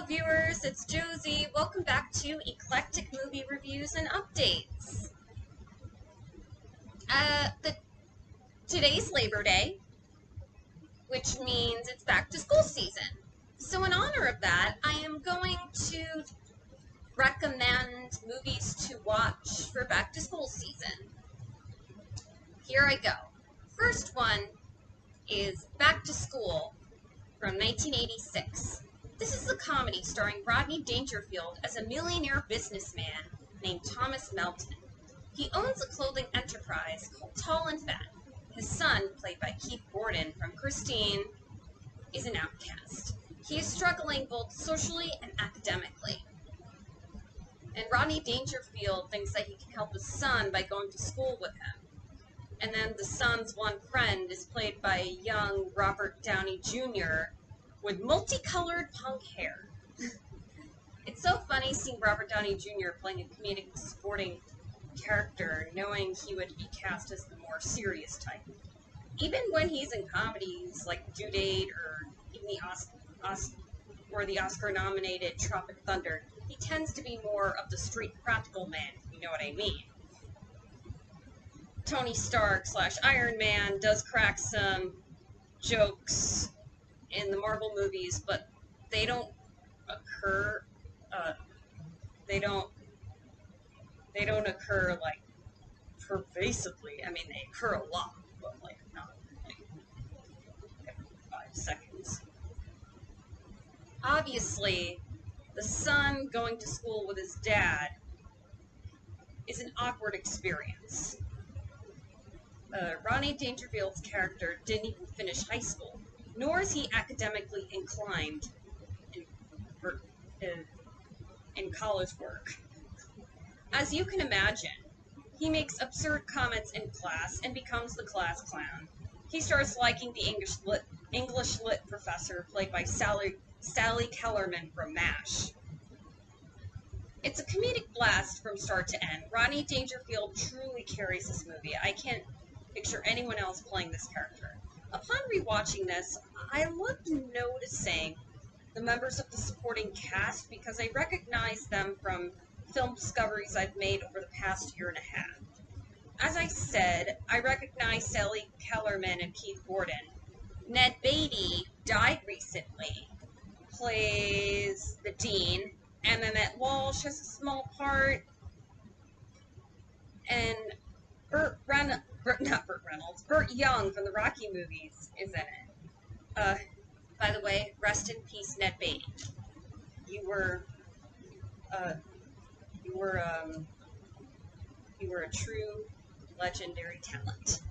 viewers, it's Josie. Welcome back to Eclectic Movie Reviews and Updates. Today's Labor Day, which means it's back to school season. So in honor of that, I am going to recommend movies to watch for back to school season. Here I go. First one is Back to School from 1986. This is a comedy starring Rodney Dangerfield as a millionaire businessman named Thomas Melton. He owns a clothing enterprise called Tall and Fat. His son, played by Keith Gordon from Christine, is an outcast. He is struggling both socially and academically. And Rodney Dangerfield thinks that he can help his son by going to school with him. And then the son's one friend is played by young Robert Downey Jr. with multicolored punk hair. It's so funny seeing Robert Downey Jr. playing a comedic supporting character, knowing he would be cast as the more serious type. Even when he's in comedies like Due Date or even the Oscar-nominated Tropic Thunder, he tends to be more of the street practical man, if you know what I mean. Tony Stark / Iron Man does crack some jokes in the Marvel movies, but they don't occur. They don't occur like pervasively. I mean, they occur a lot, but like not like every 5 seconds. Obviously, the son going to school with his dad is an awkward experience. Rodney Dangerfield's character didn't even finish high school, nor is he academically inclined in college work. As you can imagine, he makes absurd comments in class and becomes the class clown. He starts liking the English lit professor played by Sally Kellerman from MASH. It's a comedic blast from start to end. Rodney Dangerfield truly carries this movie. I can't picture anyone else playing this character. Upon rewatching this, I loved noticing the members of the supporting cast because I recognized them from film discoveries I've made over the past year and a half. As I said, I recognize Sally Kellerman and Keith Gordon. Ned Beatty died recently, plays the dean. Emmett Walsh has a small part, and Burt Young from the Rocky movies is in it. By the way, rest in peace, Ned Beatty. You were a true legendary talent.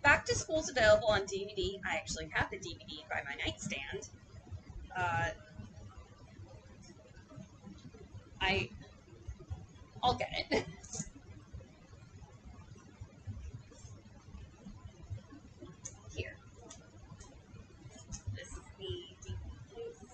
Back to School's available on DVD. I actually have the DVD by my nightstand. I'll get it. Here. This is the DVD case.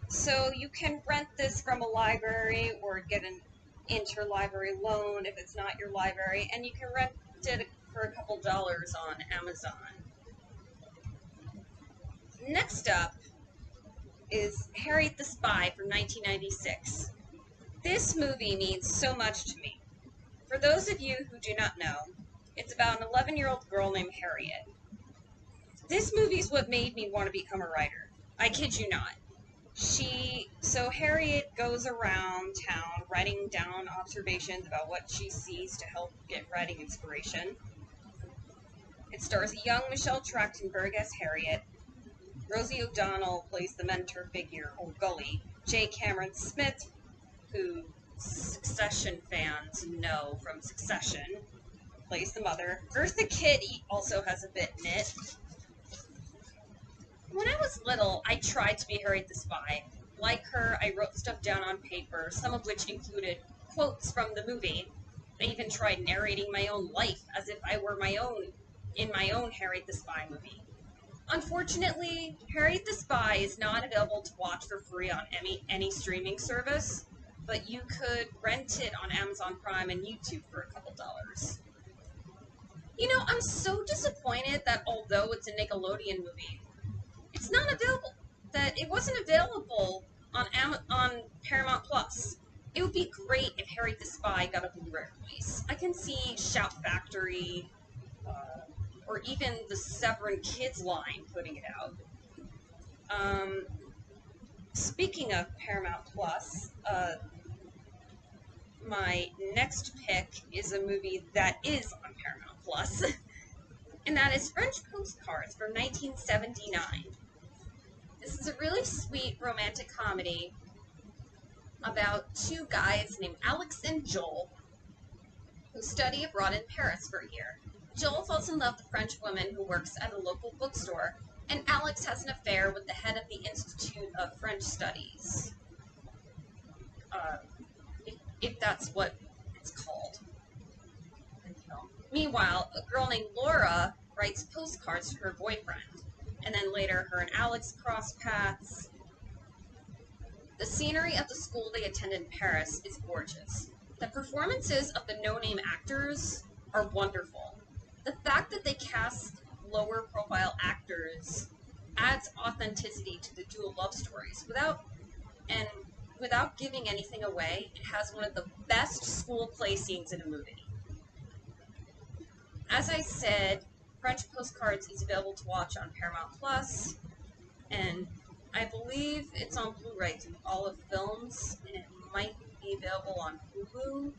So you can rent this from a library or get an interlibrary loan if it's not your library, and you can rent it for a couple dollars on Amazon. Next up is Harriet the Spy from 1996. This movie means so much to me. For those of you who do not know, it's about an 11-year-old girl named Harriet. This movie is what made me want to become a writer. I kid you not. So Harriet goes around town writing down observations about what she sees to help get writing inspiration. It stars a young Michelle Trachtenberg as Harriet. Rosie O'Donnell plays the mentor figure, or Gully. J. Cameron Smith, who Succession fans know from Succession, plays the mother. Eartha Kitt also has a bit in it. When I was little, I tried to be Harriet the Spy. Like her, I wrote stuff down on paper, some of which included quotes from the movie. I even tried narrating my own life as if I were in my own Harriet the Spy movie. Unfortunately, Harriet the Spy is not available to watch for free on any streaming service. but you could rent it on Amazon Prime and YouTube for a couple dollars. You know, I'm so disappointed that although it's a Nickelodeon movie, it's not available. That it wasn't available on Paramount Plus. It would be great if Harry the Spy got a Blu-ray release. I can see Shout Factory, or even the Severin Kids line putting it out. Speaking of Paramount Plus, my next pick is a movie that is on Paramount Plus, and that is French Postcards from 1979. This is a really sweet romantic comedy about two guys named Alex and Joel who study abroad in Paris for a year. Joel falls in love with a French woman who works at a local bookstore, and Alex has an affair with the head of the Institute of French Studies. If that's what it's called. Meanwhile, a girl named Laura writes postcards to her boyfriend, and then later her and Alex cross paths. The scenery of the school they attend in Paris is gorgeous. The performances of the no-name actors are wonderful. The fact that they cast lower-profile actors adds authenticity to the dual love stories. Without giving anything away, it has one of the best school play scenes in a movie. As I said, French Postcards is available to watch on Paramount Plus, and I believe it's on Blu-ray through Olive Films, and it might be available on Hulu.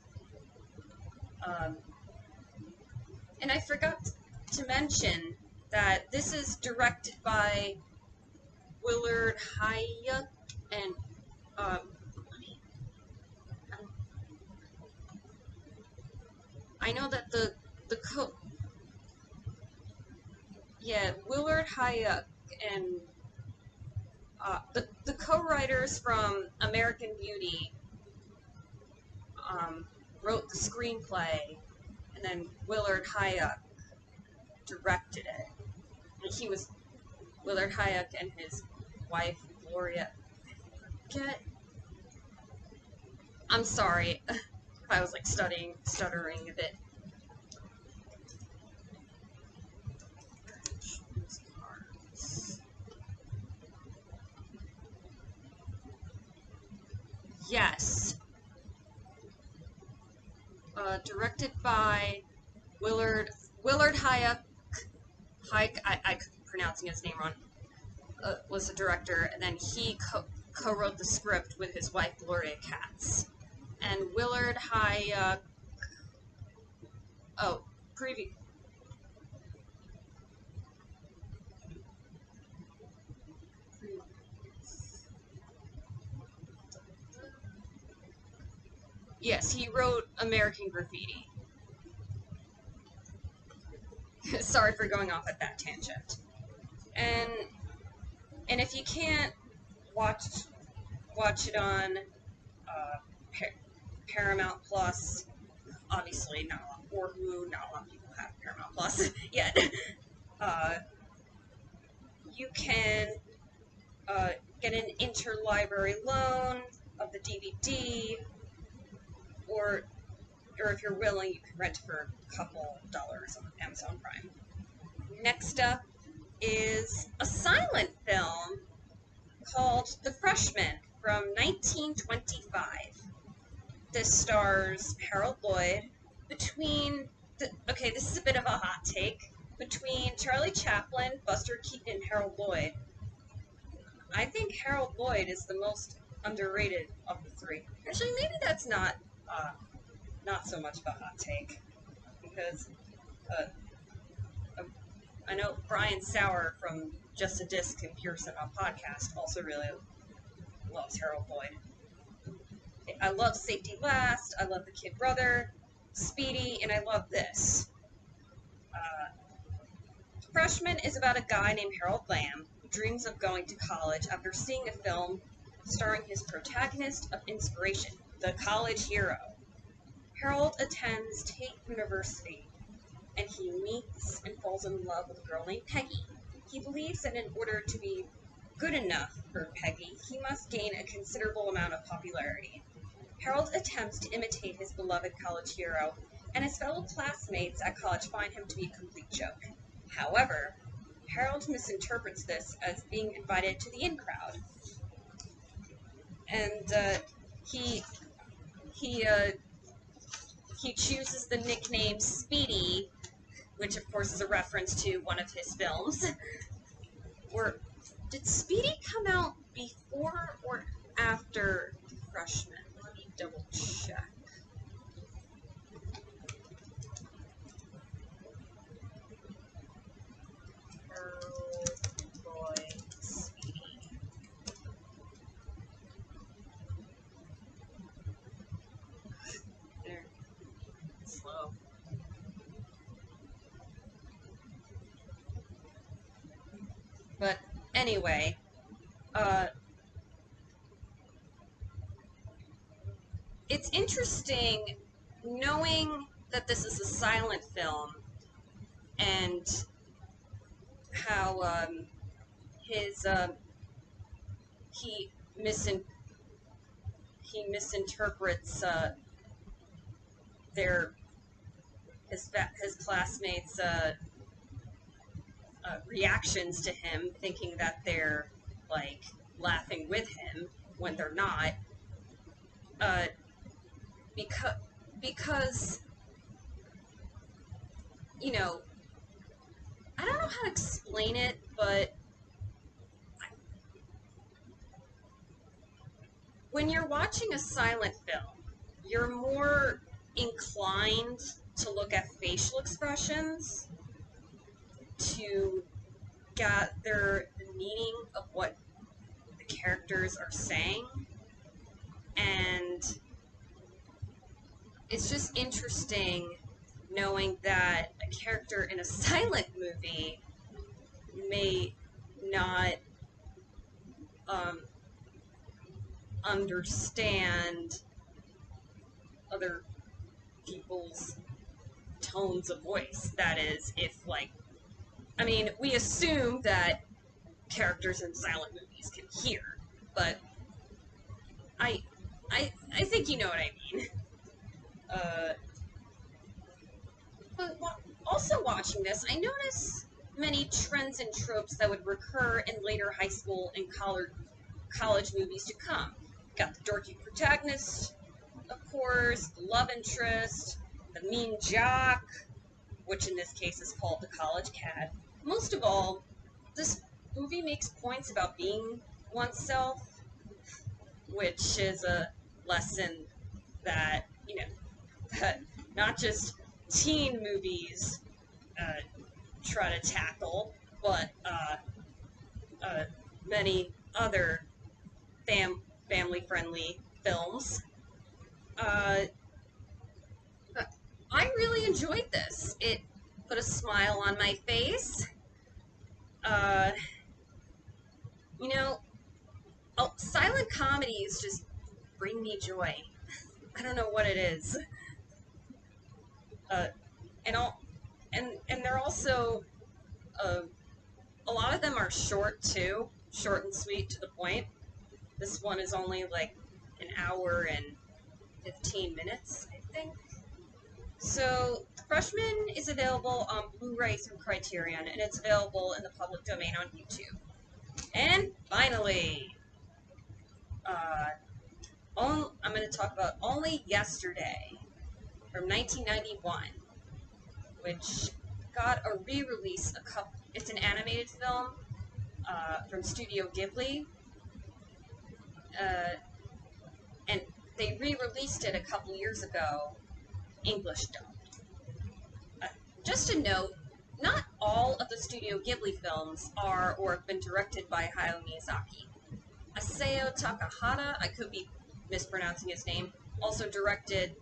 And I forgot to mention that this is directed by Willard Hayek, and I know that Willard Hayek and the co-writers from American Beauty wrote the screenplay, and then Willard Hayek directed it. And Willard Hayek and his wife Gloria. I'm sorry if I was like stuttering a bit. Yes. Directed by Willard Hayek. I'm pronouncing his name wrong. Was the director, and then he co-wrote the script with his wife Gloria Katz. And Willard Hayek. Yes, he wrote American Graffiti. Sorry for going off at that tangent. And if you can't watch it on Paramount Plus, obviously not a lot, or Hulu, not a lot of people have Paramount Plus yet. You can get an interlibrary loan of the DVD, or if you're willing, you can rent for a couple dollars on Amazon Prime. Next up is a silent film called The Freshman from 1925. This stars Harold Lloyd this is a bit of a hot take. Between Charlie Chaplin, Buster Keaton, and Harold Lloyd, I think Harold Lloyd is the most underrated of the three. Actually, maybe that's not so much of a hot take, because I know Brian Sauer from Just a Disc and Pure Cinema podcast also really loves Harold Lloyd. I love Safety Last, I love The Kid Brother, Speedy, and I love this. Freshman is about a guy named Harold Lamb who dreams of going to college after seeing a film starring his protagonist of inspiration, the college hero. Harold attends Tate University, and he meets and falls in love with a girl named Peggy. He believes that in order to be good enough for Peggy, he must gain a considerable amount of popularity. Harold attempts to imitate his beloved college hero, and his fellow classmates at college find him to be a complete joke. However, Harold misinterprets this as being invited to the in crowd, and he chooses the nickname Speedy, which of course is a reference to one of his films. Or did Speedy come out before or after Freshman? Let me double check. Earl Boy Speedy. There. Slow. But anyway, it's interesting knowing that this is a silent film and how his he misinterprets his classmates' reactions to him, thinking that they're like laughing with him when they're not. Because you know, I don't know how to explain it, but when you're watching a silent film, you're more inclined to look at facial expressions to gather the meaning of what the characters are saying. And it's just interesting knowing that a character in a silent movie may not understand other people's tones of voice. That is, if like, I mean, we assume that characters in silent movies can hear, but I think you know what I mean. But also watching this, I notice many trends and tropes that would recur in later high school and college movies to come. Got the dorky protagonist, of course, the love interest, the mean jock, which in this case is called the college cad. Most of all, this movie makes points about being oneself, which is a lesson that, you know, that not just teen movies try to tackle, but many other family-friendly films. I really enjoyed this. It put a smile on my face. You know, silent comedies just bring me joy. I don't know what it is. And all, and they're also a lot of them are short too, short and sweet to the point. This one is only like an hour and 15 minutes, I think. So, Freshman is available on Blu-ray through Criterion, and it's available in the public domain on YouTube. And finally, I'm going to talk about Only Yesterday from 1991, which got a re-release it's an animated film from Studio Ghibli, and they re-released it a couple years ago, English dubbed. Just a note, not all of the Studio Ghibli films are or have been directed by Hayao Miyazaki. Isao Takahata, I could be mispronouncing his name, also directed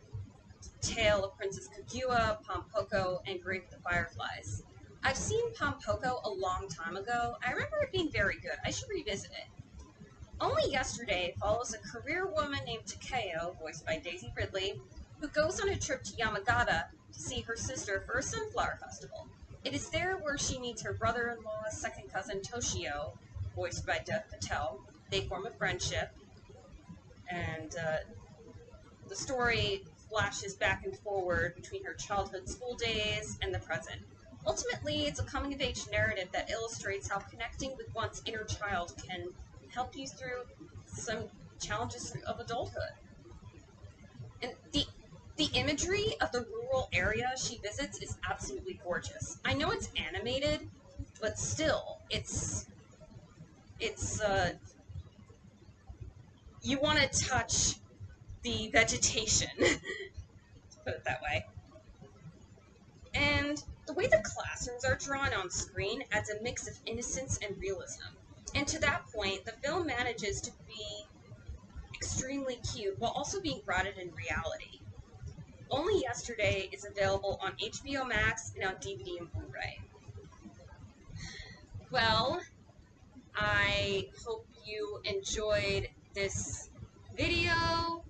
Tale of Princess Kaguya, Pompoko, and Grave of the Fireflies. I've seen Pompoko a long time ago. I remember it being very good. I should revisit it. Only Yesterday follows a career woman named Takeo, voiced by Daisy Ridley, who goes on a trip to Yamagata to see her sister for a sunflower festival. It is there where she meets her brother-in-law's second cousin Toshio, voiced by Dev Patel. They form a friendship, and the story flashes back and forward between her childhood school days and the present. Ultimately, it's a coming-of-age narrative that illustrates how connecting with one's inner child can help you through some challenges of adulthood. And the imagery of the rural area she visits is absolutely gorgeous. I know it's animated, but still, it's you want to touch the vegetation, put it that way. And the way the classrooms are drawn on screen adds a mix of innocence and realism. And to that point, the film manages to be extremely cute while also being grounded in reality. Only Yesterday is available on HBO Max and on DVD and Blu-ray. Well, I hope you enjoyed this video.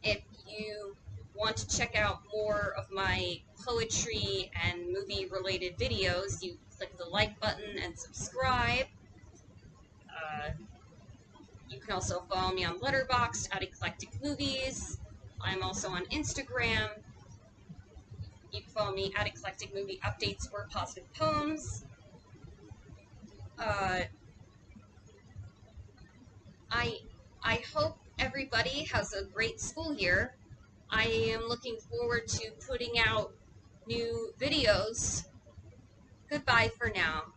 If you want to check out more of my poetry and movie-related videos, you click the like button and subscribe. You can also follow me on Letterboxd at Eclectic Movies. I'm also on Instagram. You can follow me at Eclectic Movie Updates or Positive Poems. I hope everybody has a great school year. I am looking forward to putting out new videos. Goodbye for now.